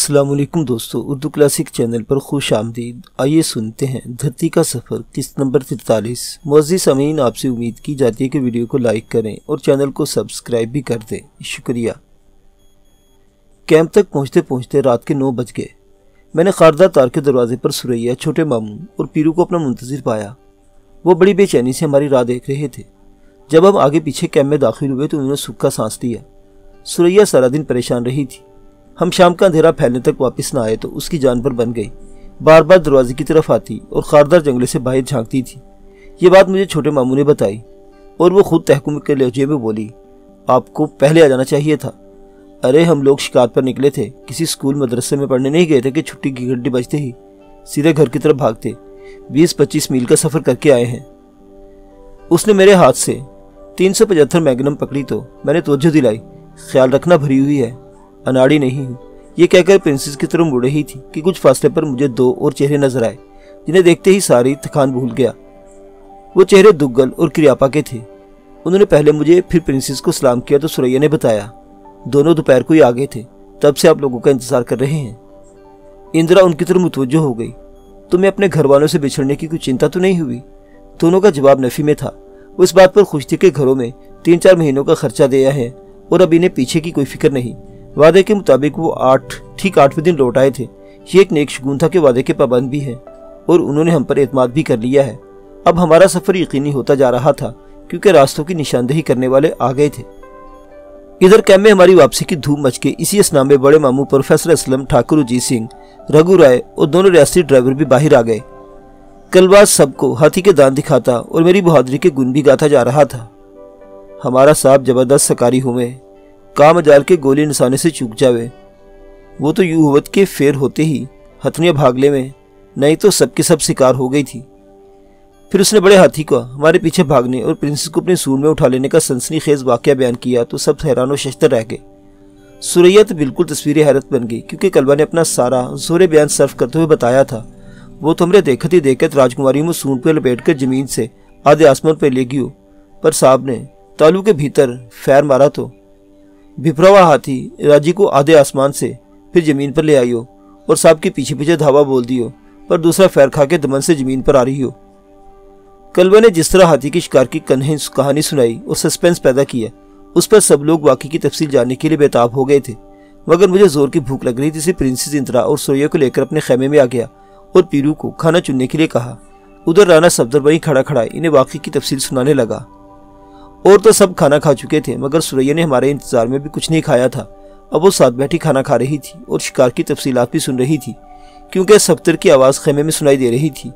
अस्सलामुअलैकुम दोस्तों, Urdu classic channel पर खुश आमदीद। आइए सुनते हैं धरती का सफ़र किस्त नंबर 43। मुअज़्ज़िज़ सामीन, आपसे उम्मीद की जाती है कि वीडियो को लाइक करें और चैनल को सब्सक्राइब भी कर दें, शुक्रिया। कैंप तक पहुँचते पहुँचते रात के 9 बज गए। मैंने खारदा तार के दरवाजे पर सुरैया, छोटे मामू और पीरू को अपना मुंतज़िर पाया। वो बड़ी बेचैनी से हमारी राह देख रहे थे। जब हम आगे पीछे कैंप में दाखिल हुए तो उन्होंने सुख का सांस लिया। सुरैया सारा दिन परेशान रही थी। हम शाम का अंधेरा फैलने तक वापस न आए तो उसकी जान पर बन गई। बार बार दरवाजे की तरफ आती और खारदार जंगले से बाहर झांकती थी। ये बात मुझे छोटे मामू ने बताई और वो खुद तहकुम के लहजे में बोली, आपको पहले आ जाना चाहिए था। अरे हम लोग शिकार पर निकले थे, किसी स्कूल मदरसे में पढ़ने नहीं गए थे कि छुट्टी की घंटी बजते ही सीधे घर की तरफ भागते। 20-25 मील का सफर करके आए हैं। उसने मेरे हाथ से 375 मैग्नम पकड़ी तो मैंने तवज्जो दिलाई, ख्याल रखना भरी हुई है, अनाड़ी नहीं हूँ। ये कहकर प्रिंसेस की तरफ मुड़ रही थी कि कुछ फासले पर मुझे 2 और चेहरे नजर आए, जिन्हें देखते ही सारी थकान भूल गया। वो चेहरे दुग्गल और क्रियापा के थे। उन्होंने पहले मुझे फिर प्रिंसेस को सलाम किया तो सुरैया ने बताया, दोनों दोपहर को ही आ गए थे, तब से आप लोगों का इंतजार कर रहे हैं। इंदिरा उनकी तरफ मुतवज्जो हो गई। तुम्हें अपने घर वालों से बिछड़ने की कोई चिंता तो नहीं हुई? दोनों का जवाब नफी में था। वो इस बात पर खुश थी कि घरों में 3-4 महीनों का खर्चा दिया है और अब इन्हें पीछे की कोई फिक्र नहीं। वादे के मुताबिक वो ठीक 8वें दिन लौट आए थे। ये एक नेक शगुन था कि वादे के पाबंद भी हैं और उन्होंने हम पर एतमाद भी कर लिया है। अब हमारा सफर यकीनी होता जा रहा था क्योंकि रास्तों की निशानदेही करने वाले आ गए थे। इधर कैंप में हमारी वापसी की धूम मच के इसी असना में बड़े मामू प्रोफेसर असलम, ठाकुर अजीत सिंह, रघु राय और दोनों रियासती ड्राइवर भी बाहर आ गए। कलबाज सबको हाथी के दांत दिखाता और मेरी बहादुरी के गुण भी गाता जा रहा था। हमारा साहब जबरदस्त सकारी हुए, काम मजाल के गोली निशाने से चूक जावे। वो तो यूं हुवत के फेर होते ही हथनियां भागले में, नहीं तो सबके सब शिकार हो गई थी। फिर उसने बड़े हाथी को हमारे पीछे भागने और प्रिंसेस को अपनी सूंड में उठा लेने का सनसनीखेज वाकया बयान किया तो सब हैरान व शश्तर रह गए। सुरैया तो बिल्कुल तस्वीर हैरत बन गई क्योंकि कलबा ने अपना सारा जोरे बयान सर्व करते हुए बताया था। वो तो हमने देखत ही देखत राजकुमारी में सूंड पर लपेट कर जमीन से आधे आसमान पर ले गई, पर साहब ने तालू के भीतर फैर मारा तो बिफरा हुआ हाथी राजी को आधे आसमान से फिर जमीन पर ले आई हो और साहब के पीछे पीछे धावा बोल दी हो, पर दूसरा फैर खा के दमन से जमीन पर आ रही हो। कलबा ने जिस तरह हाथी की शिकार की कहानी सुनाई और सस्पेंस पैदा किया, उस पर सब लोग वाकई की तफसील जानने के लिए बेताब हो गए थे। मगर मुझे जोर की भूख लग रही थी, इसलिए प्रिंसेस इंदिरा और सुरैया को लेकर अपने खेमे में आ गया और पीरू को खाना चुनने के लिए कहा। उधर राना सफदर वहीं खड़ा खड़ा इन्हें वाकई की तफसील सुनाने लगा। और तो सब खाना खा चुके थे, मगर सुरैया ने हमारे इंतजार में भी कुछ नहीं खाया था। अब वो साथ बैठी खाना खा रही थी और शिकार की तफसीलात भी सुन रही थी क्योंकि सफ्तर की आवाज़ खेमे में सुनाई दे रही थी।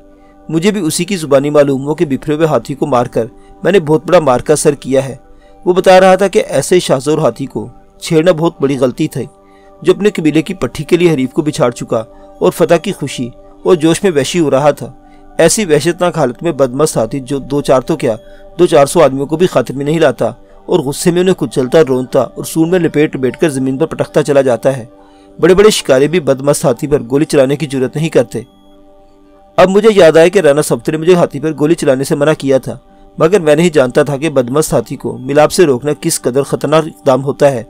मुझे भी उसी की जुबानी मालूम हो कि बिखरे हुए हाथी को मारकर मैंने बहुत बड़ा मार्का सर किया है। वो बता रहा था कि ऐसे शाहजोर हाथी को छेड़ना बहुत बड़ी गलती थी, जो अपने कबीले की पट्टी के लिए हरीफ को बिछाड़ चुका और फतह की खुशी और जोश में वहशी हो रहा था। ऐसी वहशतनाक हालत में बदमस्त हाथी जो 200-400 आदमियों को भी खातिर में नहीं लाता और गुस्से में उन्हें कुचलता, रोनता और सूंड में लपेट कर जमीन पर पटकता चला जाता है। बड़े बड़े शिकारी भी बदमस्त हाथी पर गोली चलाने की जरूरत नहीं करते। अब मुझे याद आया कि राना सफ्तर ने मुझे हाथी पर गोली चलाने से मना किया था, मगर मैं नहीं जानता था कि बदमस्त हाथी को मिलाप से रोकना किस कदर खतरनाक इक़दाम होता है,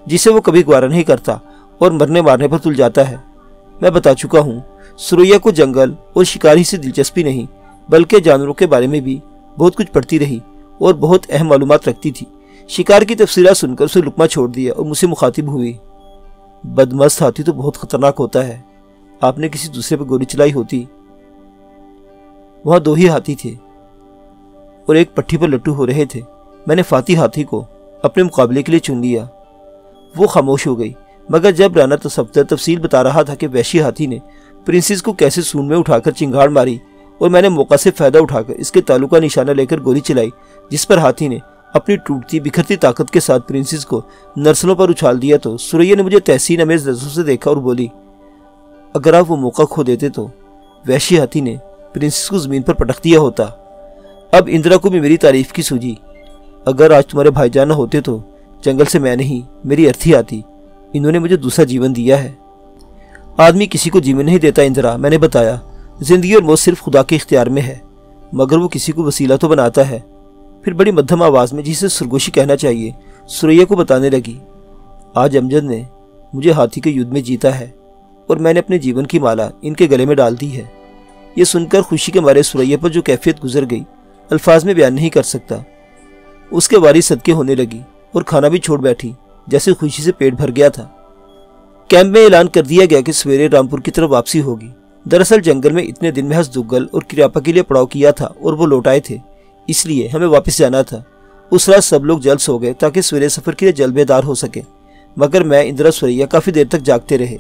जिसे वो कभी गवारा नहीं करता और मरने मारने पर तुल जाता है। मैं बता चुका हूँ, सुरैया को जंगल और शिकारी से दिलचस्पी नहीं बल्कि जानवरों के बारे में भी बहुत कुछ पढ़ती रही और बहुत अहम मालूमात रखती थी। शिकार की तफसीलात सुनकर उसे लुकमा छोड़ दिया और मुझसे मुखातिब हुई, बदमस्त हाथी तो बहुत खतरनाक होता है, आपने किसी दूसरे पर गोली चलाई होती। वहां 2 ही हाथी थे और एक पट्टी पर लट्टू हो रहे थे। मैंने फाती हाथी को अपने मुकाबले के लिए चुन लिया। वो खामोश हो गई, मगर जब राना तसफ्तर तफसील बता रहा था कि वैशी हाथी ने प्रिंसेस को कैसे सूंड में उठाकर चिंगाड़ मारी और मैंने मौका से फायदा उठाकर इसके तालु का निशाना लेकर गोली चलाई, जिस पर हाथी ने अपनी टूटती बिखरती ताकत के साथ प्रिंसेस को नर्सलों पर उछाल दिया, तो सुरैया ने मुझे तहसीन अमेज नजरों से देखा और बोली, अगर आप वो मौका खो देते तो वैशी हाथी ने प्रिंसेस को जमीन पर पटक दिया होता। अब इंदिरा को भी मेरी तारीफ की सूझी, अगर आज तुम्हारे भाईजान न होते तो जंगल से मैं नहीं, मेरी अर्थी आती। इन्होंने मुझे दूसरा जीवन दिया है। आदमी किसी को जीवन नहीं देता इंदिरा, मैंने बताया, जिंदगी और मौत सिर्फ खुदा के इख्तियार में है, मगर वो किसी को वसीला तो बनाता है। फिर बड़ी मध्यम आवाज में, जिसे सरगोशी कहना चाहिए, सुरैया को बताने लगी, आज अमजद ने मुझे हाथी के युद्ध में जीता है और मैंने अपने जीवन की माला इनके गले में डाल दी है। ये सुनकर खुशी के मारे सुरैया पर जो कैफियत गुजर गई अल्फाज में बयान नहीं कर सकता। उसके वारी सदके होने लगी और खाना भी छोड़ बैठी, जैसे खुशी से पेट भर गया था। कैंप में ऐलान कर दिया गया कि सवेरे रामपुर की तरफ वापसी होगी। दरअसल जंगल में इतने दिन में हसदुगल और किरापा के लिए पड़ाव किया था और वो लौट आए थे, इसलिए हमें वापस जाना था। उस रात सब लोग जल्द सो गए ताकि सवेरे सफर के लिए जल्द बेदार हो सके, मगर मैं, इंदिरा, सुरैया काफी देर तक जागते रहे।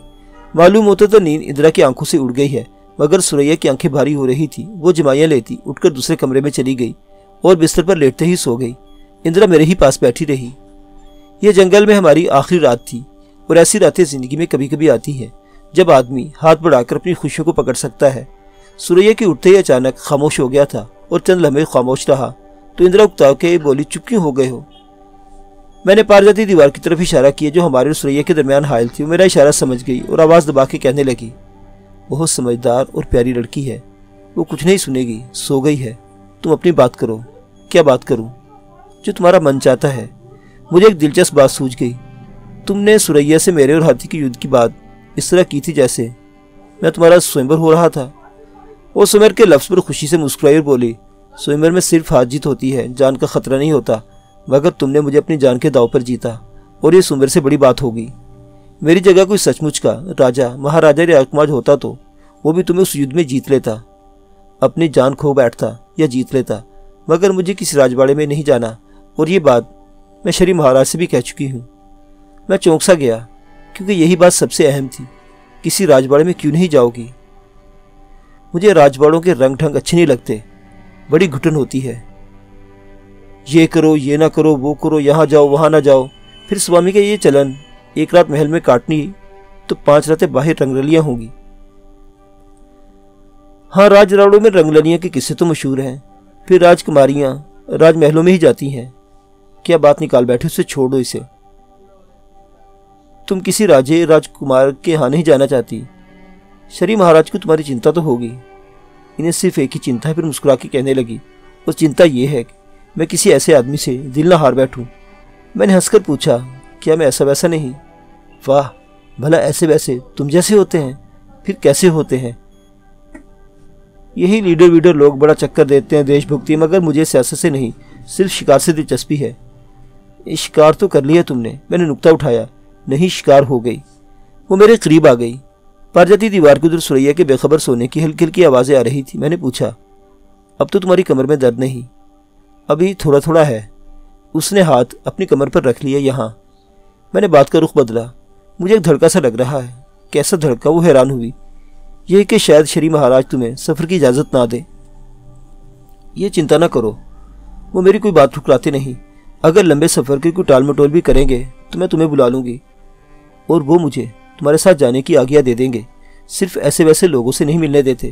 मालूम होता तो नींद इंदिरा की आंखों से उड़ गई है, मगर सुरैया की आंखें भारी हो रही थी। वो जमाइयां लेती उठकर दूसरे कमरे में चली गई और बिस्तर पर लेटते ही सो गई। इंदिरा मेरे ही पास बैठी रही। यह जंगल में हमारी आखिरी रात थी और ऐसी रातें जिंदगी में कभी कभी आती हैं जब आदमी हाथ बढ़ाकर अपनी खुशियों को पकड़ सकता है। सुरैया के उठते ही अचानक खामोश हो गया था और चंद लम्हे खामोश रहा तो इंदिरा उकता के बोली, चुप क्यों हो गए हो? मैंने पार जाती दीवार की तरफ इशारा किया जो हमारे और सुरैया के दरमियान हायल थी। वो मेरा इशारा समझ गई और आवाज दबा के कहने लगी, बहुत समझदार और प्यारी लड़की है, वो कुछ नहीं सुनेगी, सो गई है। तुम अपनी बात करो। क्या बात करूं? जो तुम्हारा मन चाहता है। मुझे एक दिलचस्प बात सूझ गई। तुमने सुरैया से मेरे और हाथी के युद्ध की बात इस तरह की थी जैसे मैं तुम्हारा स्वयंवर हो रहा था। वो स्वयंवर के लफ्ज पर खुशी से मुस्कुराई और बोली, स्वयंवर में सिर्फ हार जीत होती है, जान का खतरा नहीं होता, मगर तुमने मुझे अपनी जान के दाव पर जीता और ये स्वयंवर से बड़ी बात होगी। मेरी जगह कोई सचमुच का राजा, महाराजा या राजकुमार होता तो वो भी तुम्हें उस युद्ध में जीत लेता, अपनी जान खो बैठता या जीत लेता, मगर मुझे किसी राजवाड़े में नहीं जाना और ये बात मैं शरी महाराज से भी कह चुकी हूँ। मैं चौंक सा गया क्योंकि यही बात सबसे अहम थी। किसी राजवाड़े में क्यों नहीं जाओगी? मुझे राजवाड़ों के रंग ढंग अच्छे नहीं लगते, बड़ी घुटन होती है। ये करो, ये ना करो, वो करो, यहाँ जाओ, वहां ना जाओ। फिर स्वामी का ये चलन, एक रात महल में काटनी तो 5 रातें बाहर रंगरलियां होंगी। हाँ, राजवाड़ों में रंगरलियां के किस्से तो मशहूर हैं। फिर राजकुमारियां राजमहलों में ही जाती हैं। क्या बात निकाल बैठे, उससे छोड़ दो इसे। तुम किसी राजे राजकुमार के यहाँ नहीं जाना चाहती? शरी महाराज को तुम्हारी चिंता तो होगी। इन्हें सिर्फ एक ही चिंता है। फिर मुस्कुरा के कहने लगी, और चिंता ये है कि मैं किसी ऐसे आदमी से दिल ना हार बैठूं। मैंने हंसकर पूछा, क्या मैं ऐसा वैसा नहीं? वाह, भला ऐसे वैसे तुम जैसे होते हैं? फिर कैसे होते हैं? यही लीडर वीडर लोग बड़ा चक्कर देते हैं देशभक्ति, मगर मुझे सियासत से नहीं, सिर्फ शिकार से दिलचस्पी है। शिकार तो कर लिया तुमने? मैंने नुक्ता उठाया। नहीं, शिकार हो गई। वो मेरे करीब आ गई। पार जाती दीवार के उधर सुरैया के बेखबर सोने की हल्की हल्की आवाजें आ रही थी। मैंने पूछा, अब तो तुम्हारी कमर में दर्द नहीं? अभी थोड़ा थोड़ा है। उसने हाथ अपनी कमर पर रख लिया। यहाँ। मैंने बात का रुख बदला। मुझे एक धड़का सा लग रहा है। कैसा धड़का? वो हैरान हुई। यह कि शायद शरी महाराज तुम्हें सफर की इजाजत ना दे। ये चिंता ना करो, वो मेरी कोई बात ठुकराते नहीं। अगर लंबे सफर की कोई टाल मटोल भी करेंगे तो मैं तुम्हें बुला लूंगी और वो मुझे तुम्हारे साथ जाने की आज्ञा दे देंगे। सिर्फ ऐसे वैसे लोगों से नहीं मिलने देते।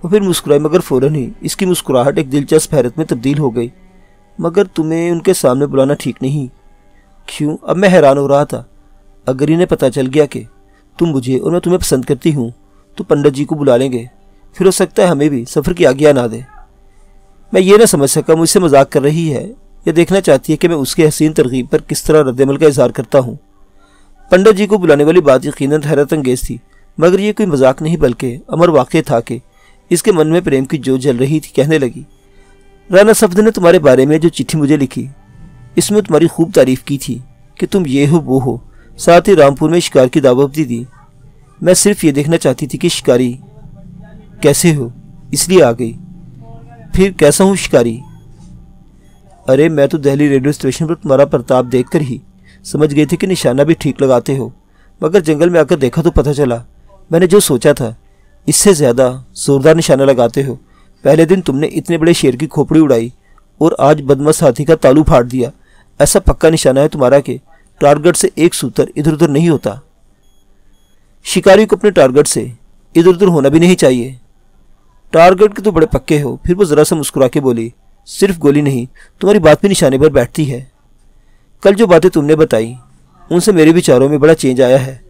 वो फिर मुस्कुराई, मगर फौरन ही इसकी मुस्कुराहट एक दिलचस्प हैरत में तब्दील हो गई। मगर तुम्हें उनके सामने बुलाना ठीक नहीं। क्यों? अब मैं हैरान हो रहा था। अगर इन्हें पता चल गया कि तुम मुझे और मैं तुम्हें पसंद करती हूँ तो पंडित जी को बुला लेंगे। फिर हो सकता है हमें भी सफर की आज्ञा ना दे। मैं ये ना समझ सका मुझसे मजाक कर रही है या देखना चाहती है कि मैं उसके हसीन तरगीब पर किस तरह रद्दमल का इजहार करता हूँ। पंडित जी को बुलाने वाली बात यकीनन हैरत अंगेज थी, मगर ये कोई मजाक नहीं बल्कि अमर वाक़या था कि इसके मन में प्रेम की जोत जल रही थी। कहने लगी, राणा सफदर ने तुम्हारे बारे में जो चिट्ठी मुझे लिखी, इसमें तुम्हारी खूब तारीफ की थी कि तुम ये हो वो हो, साथ ही रामपुर में शिकार की दावत भी दी। मैं सिर्फ ये देखना चाहती थी कि शिकारी कैसे हो, इसलिए आ गई। फिर कैसा हूँ शिकारी? अरे मैं तो दिल्ली रेडियो स्टेशन पर तुम्हारा प्रताप देखकर ही समझ गई थी कि निशाना भी ठीक लगाते हो, मगर जंगल में आकर देखा तो पता चला मैंने जो सोचा था इससे ज़्यादा जोरदार निशाना लगाते हो। पहले दिन तुमने इतने बड़े शेर की खोपड़ी उड़ाई और आज बदमाश हाथी का तालू फाड़ दिया। ऐसा पक्का निशाना है तुम्हारा कि टारगेट से एक सूतर इधर उधर नहीं होता। शिकारी को अपने टारगेट से इधर उधर होना भी नहीं चाहिए। टारगेट के तो बड़े पक्के हो। फिर वो जरा सा मुस्कुरा के बोली, सिर्फ गोली नहीं, तुम्हारी बात भी निशाने पर बैठती है। कल जो बातें तुमने बताई उनसे मेरे विचारों में बड़ा चेंज आया है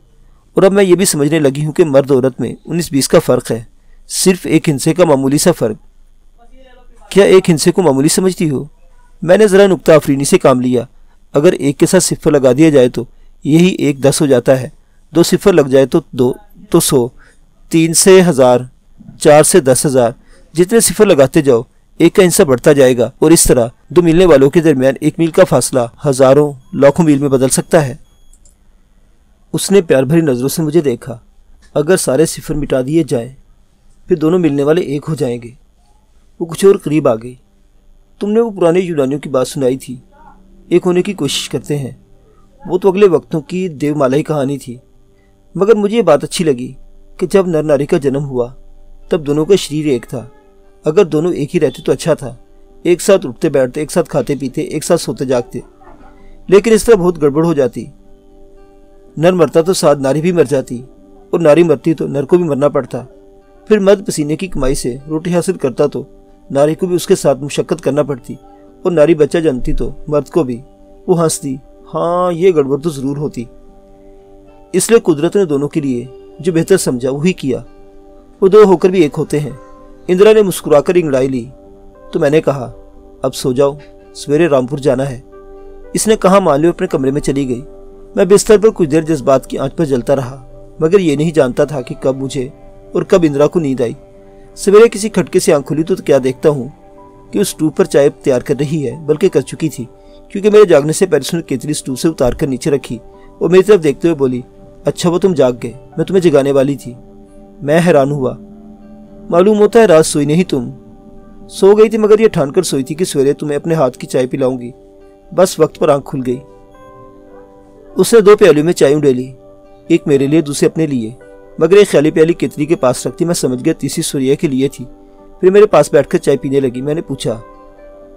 और अब मैं ये भी समझने लगी हूँ कि मर्द औरत में 19-20 का फ़र्क है, सिर्फ एक हिंसे का मामूली सा फ़र्क। क्या एक हिंसे को मामूली समझती हो? मैंने ज़रा नुक्ता अफरीनी से काम लिया। अगर एक के साथ सिफर लगा दिया जाए तो यही 1 10 हो जाता है। 2 सिफर लग जाए तो 2 तो 100, 3 से 1000, 4 से 10,000, जितने सिफर लगाते जाओ एक का हिस्सा बढ़ता जाएगा और इस तरह दो मिलने वालों के दरमियान 1 मील का फासला हजारों लाखों मील में बदल सकता है। उसने प्यार भरी नजरों से मुझे देखा। अगर सारे सिफर मिटा दिए जाएं, फिर दोनों मिलने वाले एक हो जाएंगे। वो कुछ और करीब आ गई। तुमने वो पुराने यूनानियों की बात सुनाई थी, एक होने की कोशिश करते हैं। वो तो अगले वक्तों की देवमालाई कहानी थी, मगर मुझे ये बात अच्छी लगी कि जब नर नारी का जन्म हुआ तब दोनों का शरीर एक था। अगर दोनों एक ही रहते तो अच्छा था, एक साथ उठते बैठते, एक साथ खाते पीते, एक साथ सोते जागते। लेकिन इस तरह बहुत गड़बड़ हो जाती। नर मरता तो साथ नारी भी मर जाती, और नारी मरती तो नर को भी मरना पड़ता। फिर मर्द पसीने की कमाई से रोटी हासिल करता तो नारी को भी उसके साथ मुशक्कत करना पड़ती, और नारी बच्चा जनती तो मर्द को भी। वो हंसती, हाँ ये गड़बड़ तो जरूर होती। इसलिए कुदरत ने दोनों के लिए जो बेहतर समझा वही किया। वो दो होकर भी एक होते हैं। इंदिरा ने मुस्कुराकर इंगड़ाई ली तो मैंने कहा, अब सो जाओ, सवेरे रामपुर जाना है। इसने कहा मान लो, अपने कमरे में चली गई। मैं बिस्तर पर कुछ देर जज्बात की आंच पर जलता रहा, मगर ये नहीं जानता था कि कब मुझे और कब इंदिरा को नींद आई। सवेरे किसी खटके से आंख खुली तो क्या देखता हूँ कि उस स्टूव पर चाय तैयार कर रही है, बल्कि कर चुकी थी, क्योंकि मेरे जागने से पहले उसने केतली स्टूव से उतार कर नीचे रखी और मेरी तरफ देखते हुए बोली, अच्छा वो तुम जाग गए, मैं तुम्हें जगाने वाली थी। मैं हैरान हुआ। मालूम होता है रात सोई नहीं तुम। सो गई थी, मगर ये ठान कर सोई थी कि सवेरे तुम्हें अपने हाथ की चाय पिलाऊंगी। बस वक्त पर आंख खुल गई। उसने 2 प्यालों में चाय उड़ेली, एक मेरे लिए, दूसरे अपने लिए, मगर एक खाली प्याली केतली के पास रखती। मैं समझ गया तीसरी सूर्या के लिए थी। फिर मेरे पास बैठकर चाय पीने लगी। मैंने पूछा,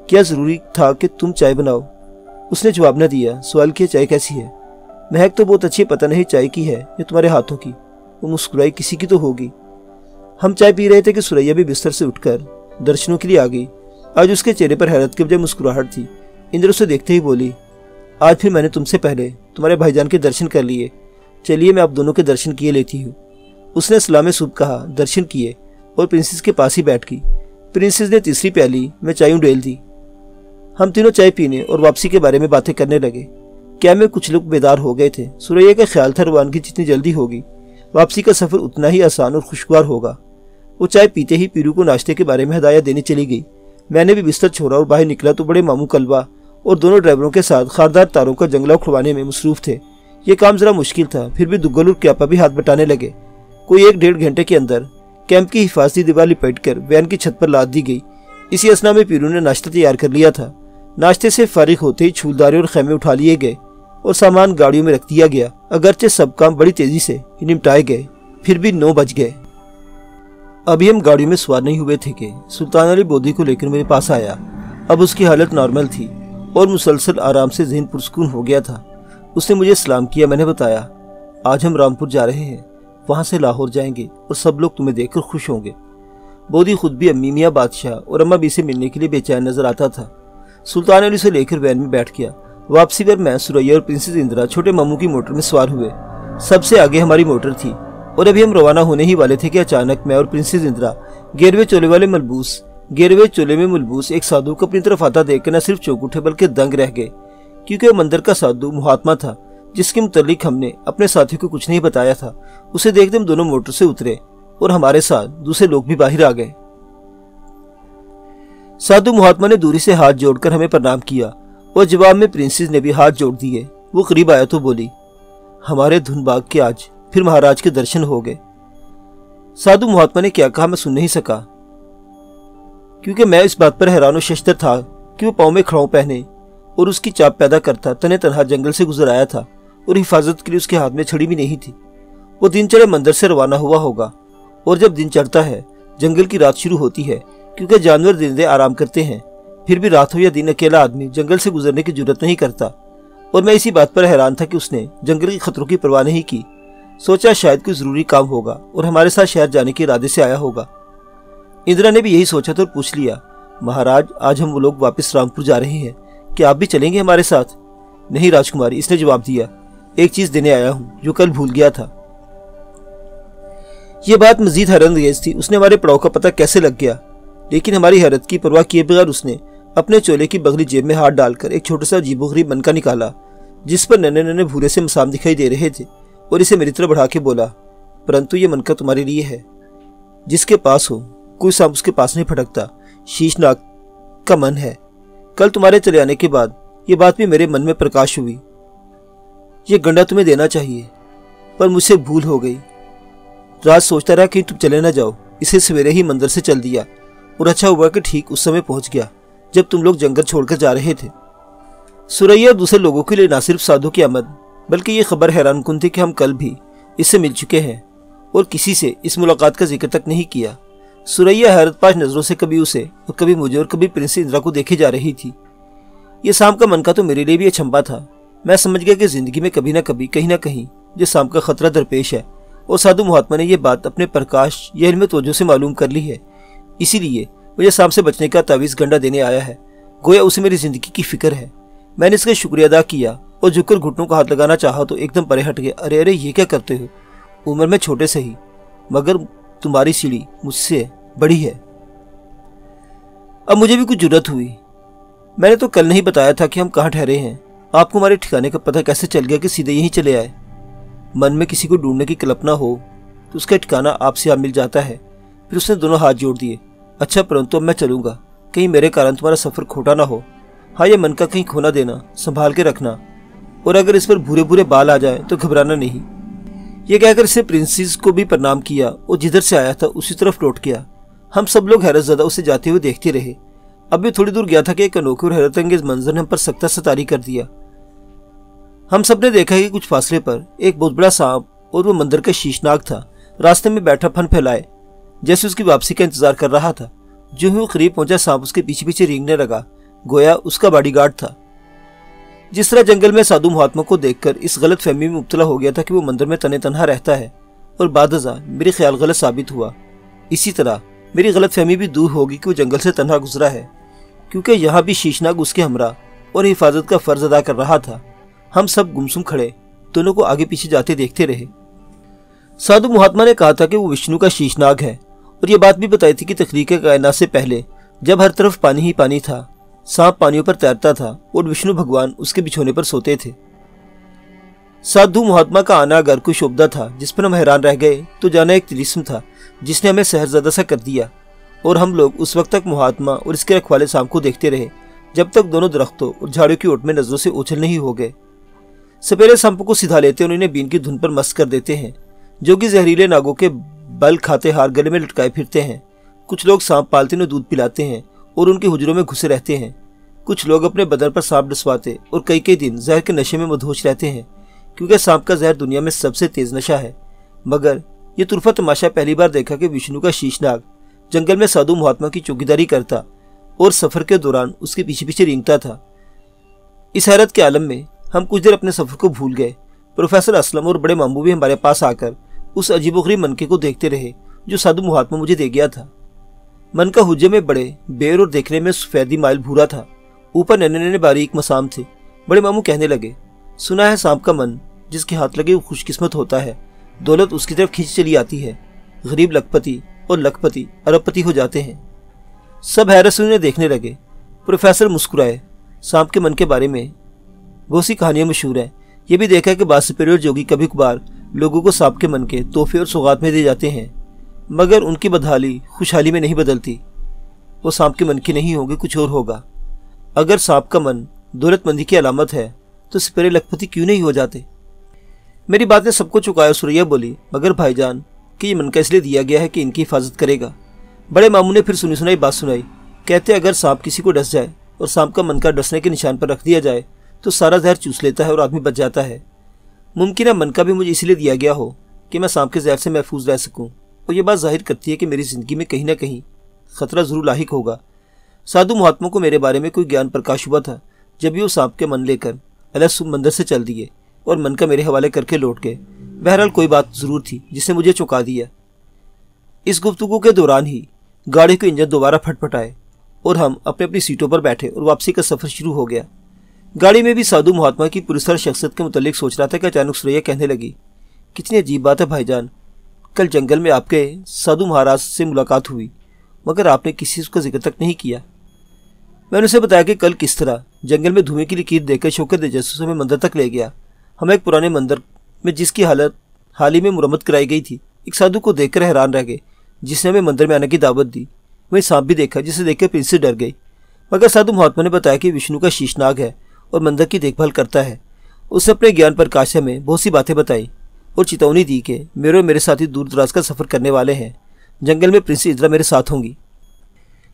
क्या जरूरी था कि तुम चाय बनाओ? उसने जवाब न दिया। सवाल किया, चाय कैसी है? महक तो बहुत अच्छी, पता नहीं चाय की है या तुम्हारे हाथों की। वो मुस्कुराई, किसी की तो होगी। हम चाय पी रहे थे कि सुरैया भी बिस्तर से उठकर दर्शनों के लिए आ गई। आज उसके चेहरे पर हैरत के बजाय मुस्कुराहट थी। इंद्र उसे देखते ही बोली, आज फिर मैंने तुमसे पहले तुम्हारे भाईजान के दर्शन कर लिए। चलिए मैं आप दोनों के दर्शन किए लेती हूँ। उसने सलाम सुबह कहा, दर्शन किए और प्रिंसेस के पास ही बैठ गई। प्रिंसेस ने तीसरी प्याली में चाय उड़ेल दी। हम तीनों चाय पीने और वापसी के बारे में बातें करने लगे। क्या में कुछ लोग बेदार हो गए थे। सुरैया का ख्याल था रवानगी जितनी जल्दी होगी, वापसी का सफर उतना ही आसान और खुशगवार होगा। वो चाय पीते ही पीरू को नाश्ते के बारे में हदायत देने चली गई। मैंने भी बिस्तर छोड़ा और बाहर निकला तो बड़े मामू कलवा और दोनों ड्राइवरों के साथ खारदार तारों का जंगला उखड़वाने में मसरूफ थे। ये काम जरा मुश्किल था, फिर भी दुग्गल और क्यापा भी हाथ बटाने लगे। कोई 1-1.5 घंटे के अंदर कैंप की हिफाजती दीवार लिपटकर वैन की छत पर लाद दी गई। इसी असना में पीरू ने नाश्ता तैयार कर लिया था। नाश्ते से फारिग होते ही छूलदारे और खैमे उठा लिए गए और सामान गाड़ियों में रख दिया गया। अगरचे सब काम बड़ी तेजी से निपटाए गए, फिर भी 9 बज गए। अभी हम गाड़ियों में सवार नहीं हुए थे कि सुल्तान अली बोधी को लेकर मेरे पास आया। अब उसकी हालत नॉर्मल थी और मुसलसल आराम से ज़हन पुरसकून हो गया था। उसने मुझे सलाम किया। मैंने बताया, आज हम रामपुर जा रहे हैं, वहां से लाहौर जाएंगे और सब लोग तुम्हें देखकर खुश होंगे। बोधी खुद भी अम्मी मियाँ बादशाह और अम्मा बी से मिलने के लिए बेचैन नजर आता था। सुल्तान अली से लेकर वैन में बैठ गया। वापसी पर मैं, सुरैया और प्रिंसेस इंदिरा छोटे मामू की मोटर में सवार हुए। सबसे आगे हमारी मोटर थी और अभी हम रवाना होने ही वाले थे कि अचानक मैं और प्रिंसेस इंदिरा गेरवे चोले में मलबूस एक साधु को अपनी तरफ आता देखकर न सिर्फ चौंक उठे बल्कि दंग रह गए, क्योंकि वो मंदिर का साधु महात्मा था जिसके मुतल्लिक हमने अपने साथी को कुछ नहीं बताया था। उसे देखते हम दोनों मोटर से उतरे और हमारे साथ दूसरे लोग भी बाहर आ गए। साधु महात्मा ने दूरी से हाथ जोड़कर हमें प्रणाम किया और जवाब में प्रिंसेस ने भी हाथ जोड़ दिए। वो करीब आया तो बोली, हमारे धुनबाग के आज फिर महाराज के दर्शन हो गए। साधु महात्मा ने क्या कहा मैं सुन नहीं सका, क्योंकि मैं इस बात पर हैरान और शशतर था कि वो पाँव में खड़ाऊ पहने और उसकी चाप पैदा करता तने तनहा जंगल से गुजर आया था और हिफाजत के लिए उसके हाथ में छड़ी भी नहीं थी। वो दिन चढ़े मंदिर से रवाना हुआ होगा और जब दिन चढ़ता है जंगल की रात शुरू होती है, क्योंकि जानवर दिन दे आराम करते हैं। फिर भी रात हो या दिन अकेला आदमी जंगल से गुजरने की जरूरत नहीं करता और मैं इसी बात पर हैरान था कि उसने जंगल के खतरों की परवाह नहीं की। सोचा शायद कोई जरूरी काम होगा और हमारे साथ शहर जाने के इरादे से आया होगा। इंदिरा ने भी यही सोचा था और पूछ लिया, महाराज आज हम वो लोग वापस रामपुर जा रहे हैं, क्या आप भी चलेंगे हमारे साथ? नहीं राजकुमारी, इसने जवाब दिया, एक चीज देने आया हूँ जो कल भूल गया था। यह बात मजीद हैरतअंगेज थी। उसने हमारे पड़ाव का पता कैसे लग गया? लेकिन हमारी हैरत की परवाह किए बगैर उसने अपने चोले की बगली जेब में हाथ डालकर एक छोटा सा अजीबोगरीब मनका निकाला जिस पर नन्हे नन्हे भूरे से मसाम दिखाई दे रहे थे और इसे मेरी तरफ बढ़ा के बोला, परंतु ये मनका तुम्हारे लिए है। जिसके पास हो कोई सांप उसके पास नहीं फटकता। शीशनाग का मन है। कल तुम्हारे चले आने के बाद ये बात भी मेरे मन में प्रकाश हुई। ये गंडा तुम्हें देना चाहिए, पर मुझसे भूल हो गई। रात सोचता रहा कि तुम चले ना जाओ, इसे सवेरे ही मंदिर से चल दिया और अच्छा हुआ कि ठीक उस समय पहुंच गया जब तुम लोग जंगल छोड़कर जा रहे थे। सुरैया और दूसरे लोगों के लिए न सिर्फ साधु की आमद बल्कि ये खबर हैरानकुन थी कि हम कल भी इससे मिल चुके हैं और किसी से इस मुलाकात का जिक्र तक नहीं किया। सुरैया हैरतपाश नजरों से कभी उसे और कभी मुझे और कभी प्रिंस इंदिरा को देखे जा रही थी। ये सांप का मन का तो मेरे लिए भी अचंभा था। मैं समझ गया कि जिंदगी में कभी ना कभी कहीं ना कहीं जो सांप का खतरा दरपेश है और साधु महात्मा ने यह बात अपने प्रकाश या इल्म तवज्जो से मालूम कर ली है। इसीलिए मुझे सांप से बचने का तावीज़ गंडा देने आया है। गोया उसे मेरी जिंदगी की फिक्र है। मैंने इसका शुक्रिया अदा किया और झुककर घुटनों का हाथ लगाना चाहा तो एकदम परे हट गया। अरे अरे, ये क्या करते हो? उम्र में छोटे से ही, मगर तुम्हारी सीढ़ी मुझसे बड़ी है। अब मुझे भी कुछ जुर्रत हुई। मैंने तो कल नहीं बताया था कि हम कहाँ ठहरे हैं। आपको हमारे ठिकाने का पता कैसे चल गया कि सीधे यहीं चले आए? मन में किसी को ढूंढने की कल्पना हो तो उसका ठिकाना आपसे आप मिल जाता है। फिर उसने दोनों हाथ जोड़ दिए। अच्छा, परंतु अब मैं चलूंगा, कहीं मेरे कारण तुम्हारा सफर खोटा ना हो। हाँ, ये मन का कहीं खोना देना, संभाल के रखना, और अगर इस पर भूरे भूरे बाल आ जाए तो घबराना नहीं। ये कहकर इसे प्रिंसेस को भी प्रणाम किया और जिधर से आया था उसी तरफ लौट गया। हम सब लोग हैरत ज़दा उसे जाते हुए देखते रहे। अब भी थोड़ी दूर गया था कि एक अनोखे और हैरत अंगेज मंजर ने हम पर सख्ता सतारी कर दिया। हम सब ने देखा कि कुछ फासले पर एक बहुत बड़ा सांप, और वो मंदिर का शीशनाग था, रास्ते में बैठा फन फैलाए जैसे उसकी वापसी का इंतजार कर रहा था। जो ही वो करीब पहुंचा, सांप उसके पीछे पीछे रेंगने लगा, गोया उसका बॉडीगार्ड था। जिस तरह जंगल में साधु महात्मा को देखकर इस गलत फहमी में मुब्तला हो गया था कि वो मंदिर में तने तनहा रहता है, और बादजा मेरे ख्याल गलत साबित हुआ। इसी तरह मेरी गलत फहमी भी दूर होगी कि वो जंगल से तनहा गुजरा है, क्योंकि यहाँ भी शीशनाग उसके हमरा और हिफाजत का फर्ज अदा कर रहा था। हम सब गुमसुम खड़े दोनों को आगे पीछे जाते देखते रहे। साधु महात्मा ने कहा था कि वो विष्णु का शीशनाग है, और ये बात भी बताई थी कि तख्लीक कायनात से पहले जब हर तरफ पानी ही पानी था, सांप पानियों पर तैरता था और विष्णु भगवान उसके बिछोने पर सोते थे। साधु महात्मा का आना अगर कोई शोभा था जिस पर हम हैरान रह गए, तो जाना एक तिलिस्म था जिसने हमें सहरज़दा सा कर दिया। और हम लोग उस वक्त तक महात्मा और इसके रखवाले सांप को देखते रहे जब तक दोनों दरख्तों और झाड़ियों की ओट में नजरों से ओझल नहीं हो गए। सपेरे सांपों को सिधा लेते और उन्हें बीन की धुन पर मस्त कर देते हैं, जो कि जहरीले नागों के बल खाते हार गले में लटकाए फिरते हैं। कुछ लोग सांप पालते उन्हें दूध पिलाते हैं और उनके हुजरों में घुसे रहते हैं। कुछ लोग अपने बदन पर सांप डसवाते और कई कई दिन जहर के नशे में मदहोश रहते हैं, क्योंकि सांप का जहर दुनिया में सबसे तेज नशा है। मगर ये तुरफा तमाशा पहली बार देखा कि विष्णु का शीशनाग जंगल में साधु महात्मा की चौकीदारी करता और सफर के दौरान उसके पीछे पीछे रेंगता था। इस हैरत के आलम में हम कुछ देर अपने सफर को भूल गए। प्रोफेसर असलम और बड़े मामू भी हमारे पास आकर उस अजीबोगरीब मनके को देखते रहे जो साधु महात्मा मुझे दे गया था। मन का हुज्जे में बड़े बेर और देखने में सफेदी माइल भूरा था। ऊपर नन्हे नन्हे बारीक मसाम थे। बड़े मामू कहने लगे, सुना है सांप का मन जिसके हाथ लगे वो खुशकिस्मत होता है, दौलत उसकी तरफ खींच चली आती है। गरीब लखपति और लखपति अरबपति हो जाते हैं। सब हैरत से उन्हें देखने लगे। प्रोफेसर मुस्कुराए। सांप के मन के बारे में बहुत सी कहानियां मशहूर हैं। ये भी देखा है कि बाद सुपीरियर जोगी कभी कभार लोगों को सांप के मन के तोहफे और सौगात में दे जाते हैं, मगर उनकी बदहाली खुशहाली में नहीं बदलती। वो सांप के मन की नहीं होगी, कुछ और होगा। अगर सांप का मन दौलतमंदी की अलामत है तो सपेरे लखपति क्यों नहीं हो जाते? मेरी बात ने सबको चुकाया। सुरैया बोली, मगर भाईजान कि ये मन का इसलिए दिया गया है कि इनकी हिफाजत करेगा। बड़े मामू ने फिर सुनी सुनाई बात सुनाई। कहते अगर सांप किसी को डस जाए और सांप का मन का डसने के निशान पर रख दिया जाए तो सारा जहर चूस लेता है और आदमी बच जाता है। मुमकिन है मन का भी मुझे इसलिए दिया गया हो कि मैं सांप के जहर से महफूज रह सकूं, और ये बात जाहिर करती है कि मेरी जिंदगी में कहीं ना कहीं खतरा जरूर लाहिक होगा। साधु महात्मा को मेरे बारे में कोई ज्ञान प्रकाश हुआ था जब भी वो सांप के मन लेकर अलग मंदिर से चल दिए और मन का मेरे हवाले करके लौट गए। बहरहाल कोई बात जरूर थी जिसने मुझे चौंका दिया। इस गुफ्तगू के दौरान ही गाड़ी के इंजन दोबारा फटफटाए और हम अपनी अपनी सीटों पर बैठे और वापसी का सफर शुरू हो गया। गाड़ी में भी साधु महात्मा की पुरस्कार शख्सियत के मुतालिक सोच रहा था कि अचानक सुरैया कहने लगी, कितनी अजीब बात है भाईजान, कल जंगल में आपके साधु महाराज से मुलाकात हुई मगर आपने किसी का जिक्र तक नहीं किया। मैंने उसे बताया कि कल किस तरह जंगल में धुएं की लकीर देखकर शौकत जासूस हमें मंदिर तक ले गया। हम एक पुराने मंदिर में जिसकी हालत हाल ही में मुरम्मत कराई गई थी। एक साधु को देखकर हैरान रह गए जिसने हमें मंदिर में आने की दावत दी। वही सांप भी देखा जिसे देखकर प्रिंसेस डर गई, मगर साधु महात्मा ने बताया कि विष्णु का शीशनाग है और मंदिर की देखभाल करता है। उसने अपने ज्ञान प्रकाश में बहुत सी बातें बताई और चेतावनी दी कि मेरे और मेरे साथी दूर दराज का सफर करने वाले हैं। जंगल में प्रिंसेस इंदिरा मेरे साथ होंगी।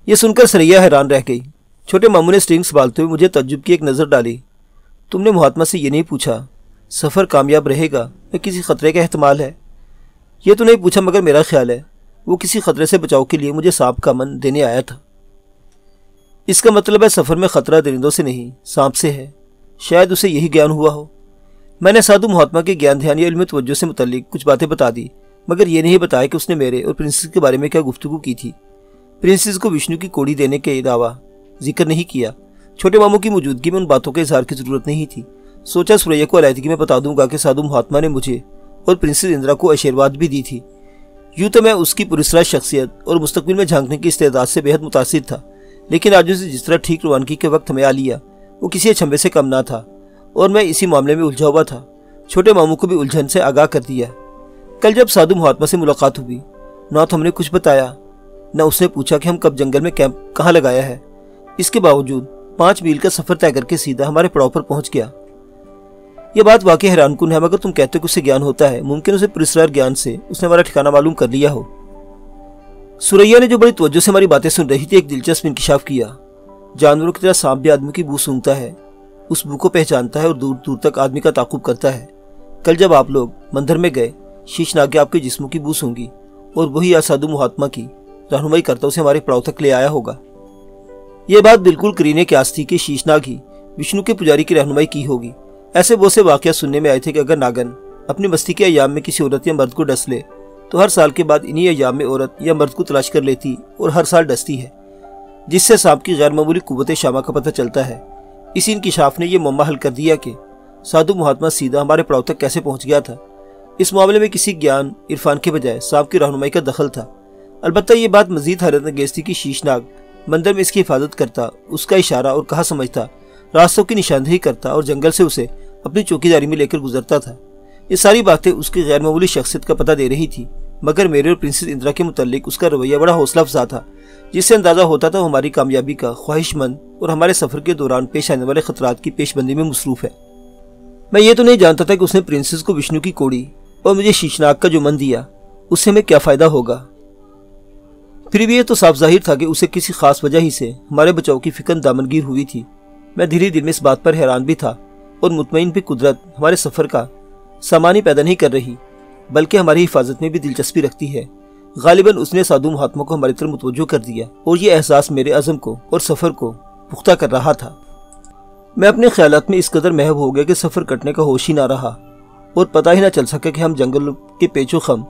ये सुनकर सरैया हैरान रह गई। छोटे मामू ने स्ट्रिंग संभालते हुए मुझे तज्जुब की एक नज़र डाली। तुमने महात्मा से ये नहीं पूछा सफ़र कामयाब रहेगा या किसी खतरे का एहतमाल है? ये तो नहीं पूछा, मगर मेरा ख्याल है वो किसी खतरे से बचाव के लिए मुझे सांप का मन देने आया था। इसका मतलब है सफ़र में खतरा दरिंदों से नहीं सांप से है। शायद उसे यही ज्ञान हुआ हो। मैंने साधु महात्मा के ज्ञान ध्यान या इल्म तवज्जो से मुतल्लिक कुछ बातें बता दी, मगर ये नहीं बताया कि उसने मेरे और प्रिंसेस के बारे में क्या गुफ्तगू की थी। प्रिंसेस को विष्णु की कोड़ी देने के अलावा जिक्र नहीं किया। छोटे मामू की मौजूदगी में उन बातों के इजहार की जरूरत नहीं थी। सोचा सुरैया को अलायदगी में बता दूंगा कि साधु महात्मा ने मुझे और प्रिंसेस इंदिरा को आशीर्वाद भी दी थी। यूँ तो मैं उसकी पुरस्कार शख्सियत और मुस्तकबिल में झांकने की इस्तेदाद से बेहद मुतासिर था, लेकिन आज उसे जिस तरह ठीक रवानगी के वक्त हमें आ लिया वो किसी अचंभे से कम ना था और मैं इसी मामले में उलझा हुआ था। छोटे मामू को भी उलझन से आगाह कर दिया। कल जब साधु महात्मा से मुलाकात हुई, ना तो हमने कुछ बताया न उसने पूछा कि हम कब जंगल में कैंप कहाँ लगाया है। इसके बावजूद 5 मील का सफर तय करके सीधा हमारे पड़ाव पर पहुंच गया। यह बात वाकई हैरानकुन है, मगर तुम कहते हो कि उसे ज्ञान होता है। मुमकिन उसे पुरस्कार ज्ञान से उसने हमारा ठिकाना मालूम कर लिया हो। सुरैया ने जो बड़ी तवज्जो से हमारी बातें सुन रही थी एक दिलचस्प इंकिशाफ किया। जानवरों की तरह सांप भी आदमी की बू सूंघता है, उस बू को पहचानता है और दूर दूर तक आदमी का ताकुब करता है। कल जब आप लोग मंदिर में गए, शीशनाग के आपके जिस्मों की बू सूंघी और वही साधु महात्मा की रहनुमाई करता उसे हमारे पड़ाव तक ले आया होगा। यह बात बिल्कुल करीने क्यास थी कि शीशनाग ही विष्णु के पुजारी की रहनुमाई की होगी। ऐसे बहुत से वाकया सुनने में आए थे कि अगर नागन अपनी मस्ती के अय्याम में किसी औरत या मर्द को डस ले तो हर साल के बाद इन्हीं अय्याम में औरत या मर्द को तलाश कर लेती और हर साल डसती है, जिससे सांप की गैर मामूली कुव्वत शामा का पता चलता है। इसी इंकिशाफ ने यह मुअम्मा हल कर दिया कि साधु महात्मा सीधा हमारे पड़ाव तक कैसे पहुंच गया था। इस मामले में किसी ज्ञान इरफान के बजाय सांप की रहनुमाई का दखल था। अलबत्ता ये बात मजीद हैरतअंगेज थी कि शीशनाग मंदिर में इसकी हिफाजत करता, उसका इशारा और कहा समझता, रास्तों की निशानदेही करता और जंगल से उसे अपनी चौकीदारी में लेकर गुजरता था। ये सारी बातें उसकी गैर मामूली शख्सियत का पता दे रही थी, मगर मेरे और प्रिंसेस इंदिरा के मुताल्लिक उसका रवैया बड़ा हौसला अफजा था, जिससे अंदाजा होता था हमारी कामयाबी का ख्वाहिशमंद और हमारे सफर के दौरान पेश आने वाले खतरात की पेशबंदी में मसरूफ है। मैं ये तो नहीं जानता था कि उसने प्रिंसेस को विष्णु की कोड़ी और मुझे शीशनाग का जो मन दिया उससे हमें क्या फायदा होगा। फिर भी ये तो साफ जाहिर था कि उसे किसी खास वजह ही से हमारे बचाव की फिक्र दामनगीर हुई थी। मैं धीरे धीरे में इस बात पर हैरान भी था और मुतमईन भी कुदरत हमारे सफर का सामान ही पैदा नहीं कर रही बल्कि हमारी हिफाजत में भी दिलचस्पी रखती है। गालिबन उसने साधु महात्मा को हमारी तरफ मुतवज्जो कर दिया और ये एहसास मेरे अज़म को और सफर को पुख्ता कर रहा था। मैं अपने ख्यालात में इस कदर महव हो गया कि सफर कटने का होश ही ना रहा और पता ही ना चल सका कि हम जंगल के पेचो खम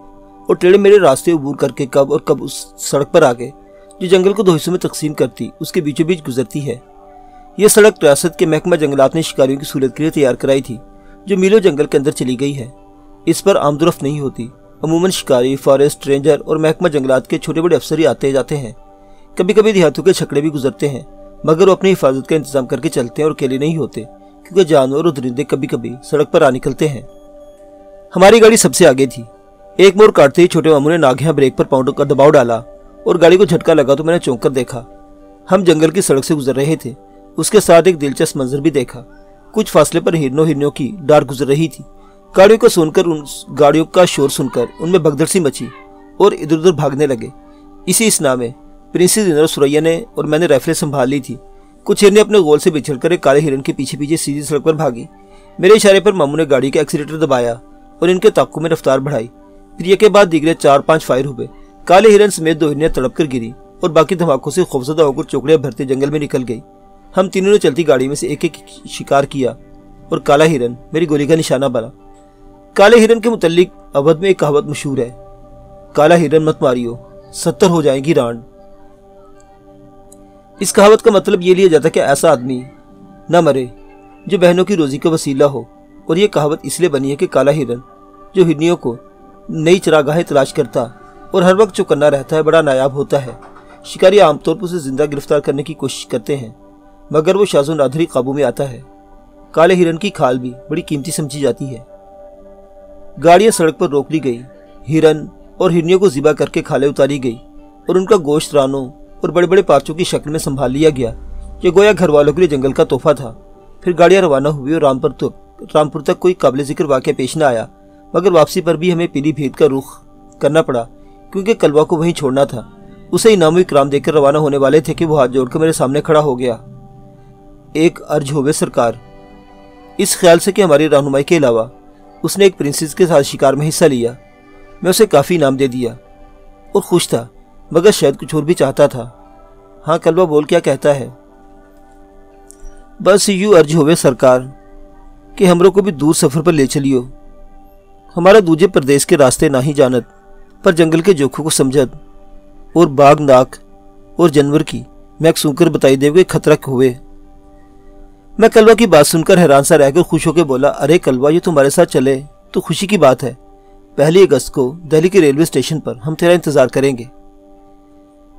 और टेढ़े मेरे रास्ते अबूर करके कब और कब उस सड़क पर आ गए जो जंगल को 2 हिस्सों में तकसीम करती उसके बीचों बीच गुजरती है। यह सड़क रियासत के महकमा जंगलात ने शिकारियों की सूरत के लिए तैयार कराई थी, जो मीलों जंगल के अंदर चली गई है। इस पर आमदोरफ्त नहीं होती। अमूमन शिकारी, फॉरेस्ट रेंजर और महकमा जंगलात के छोटे बड़े अफसर ही आते जाते हैं। कभी कभी देहातों के छकड़े भी गुजरते हैं, मगर वो अपनी हिफाजत का इंतजाम करके चलते हैं और अकेले नहीं होते, क्योंकि जानवर और दरिंदे कभी कभी सड़क पर आ निकलते हैं। हमारी गाड़ी सबसे आगे थी। एक मोड़ काटते ही छोटे मामू ने नागिया ब्रेक पर पाउंड का दबाव डाला और गाड़ी को झटका लगा तो मैंने चौंक कर देखा। हम जंगल की सड़क से गुजर रहे थे। उसके साथ एक दिलचस्प मंजर भी देखा। कुछ फासले पर हिरनों की डार गुजर रही थी। गाड़ियों को सुनकर, उन गाड़ियों का शोर सुनकर उनमें भगदड़ सी मची और इधर उधर भागने लगे। इसी इसना में प्रिंसेस इंदिरा, सुरैया ने और मैंने राइफलें संभाल ली थी। कुछ हिरने अपने गोल से बिछड़कर एक काले हिरन के पीछे पीछे सीधी सड़क पर भागी। मेरे इशारे पर मामू ने गाड़ी का एक्सीलेटर दबाया और इनके ताक्कु में रफ्तार बढ़ाई। फिर एक के बाद दीगरे 4-5 फायर हुए। काले हिरन समेत 2 हिरनें तड़प कर गिरी और बाकी धमाकों से खौफजदा होकर चौकड़ियां भरते जंगल में निकल गई। हम तीनों ने चलती गाड़ी में से एक एक शिकार किया और काला हिरन मेरी गोली का निशाना बना। काले हिरन के मुतल्लिक अवध में एक कहावत मशहूर है, काला हिरन मत मारियो 70 हो जाएगी रांड। इस कहावत का मतलब ये लिया जाता कि ऐसा आदमी न मरे जो बहनों की रोजी का वसीला हो, और ये कहावत इसलिए बनी है कि काला हिरन जो हिरनियों को नई चरागाहें तलाश करता और हर वक्त चौकन्ना रहता है, बड़ा नायाब होता है। शिकारी आमतौर पर उसे जिंदा गिरफ्तार करने की कोशिश करते हैं, मगर वो शाज़ो नादरी काबू में आता है। काले हिरन की खाल भी बड़ी कीमती समझी जाती है। गाड़ियां सड़क पर रोक ली गई, हिरन और हिरनियों को ज़िबा करके खाले उतारी गई और उनका गोश्त रानों और बड़े बड़े पार्चों की शक्ल में संभाल लिया गया, जो गोया घर वालों के लिए जंगल का तोहफा था। फिर गाड़ियां रवाना हुई और रामपुर तक कोई काबिल जिक्र वाक़या पेश न आया, मगर वापसी पर भी हमें पीलीभीत का रुख करना पड़ा, क्योंकि कलवा को वहीं छोड़ना था। उसे इनाम इकराम देकर रवाना होने वाले थे कि वो हाथ जोड़कर मेरे सामने खड़ा हो गया। एक अर्ज होवे सरकार, इस ख्याल से कि हमारी रहनुमाई के अलावा उसने एक प्रिंसेस के साथ शिकार में हिस्सा लिया। मैं उसे काफ़ी इनाम दे दिया और खुश था, मगर शायद कुछ और भी चाहता था। हाँ कलवा बोल, क्या कहता है? बस यूँ अर्ज होवे सरकार कि हमरों को भी दूर सफ़र पर ले चलियो। हमारा दूजे प्रदेश के रास्ते ना ही जानत, पर जंगल के जोखों को समझत और बाग नाक और जानवर की मैं सुनकर बताई देवे खतरा हुए। मैं कलवा की बात सुनकर हैरान सा रहकर खुश होकर बोला, अरे कलवा, ये तुम्हारे साथ चले तो खुशी की बात है। 1 अगस्त को दिल्ली के रेलवे स्टेशन पर हम तेरा इंतजार करेंगे।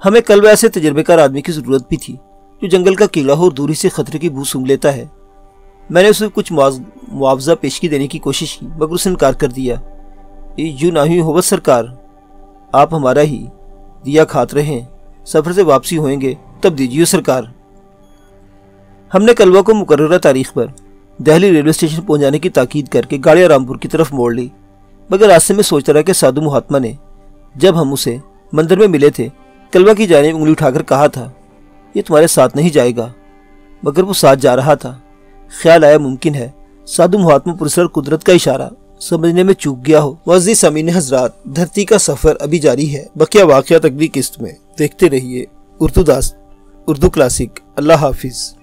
हमें कलवा ऐसे तजर्बेकार आदमी की जरूरत भी थी, जो जंगल का कीड़ा हो और दूरी से खतरे की बू सूंघ लेता है। मैंने उसे कुछ मुआवजा पेशगी देने की कोशिश की, मगर उसने इनकार कर दिया। यूँ ना ही होवत सरकार, आप हमारा ही दिया खात रहे हैं, सफ़र से वापसी होएंगे तब दीजिए सरकार। हमने कलवा को मुकर्ररा तारीख पर दिल्ली रेलवे स्टेशन पहुंच जाने की ताकीद करके गाड़ियां रामपुर की तरफ मोड़ ली, मगर रास्ते में सोचता रहा कि साधु महात्मा ने जब हम उसे मंदिर में मिले थे कलवा की जानिब उंगली उठाकर कहा था, ये तुम्हारे साथ नहीं जाएगा, मगर वो साथ जा रहा था। ख्याल आया मुमकिन है साधु महात्मा पुरस्कार कुदरत का इशारा समझने में चूक गया हो। मुअज़्ज़िज़ सामीन हज़रात, धरती का सफ़र अभी जारी है, बकिया वाक़यात अगली किस्त में। देखते रहिए उर्दू क्लासिक। अल्लाह हाफिज़।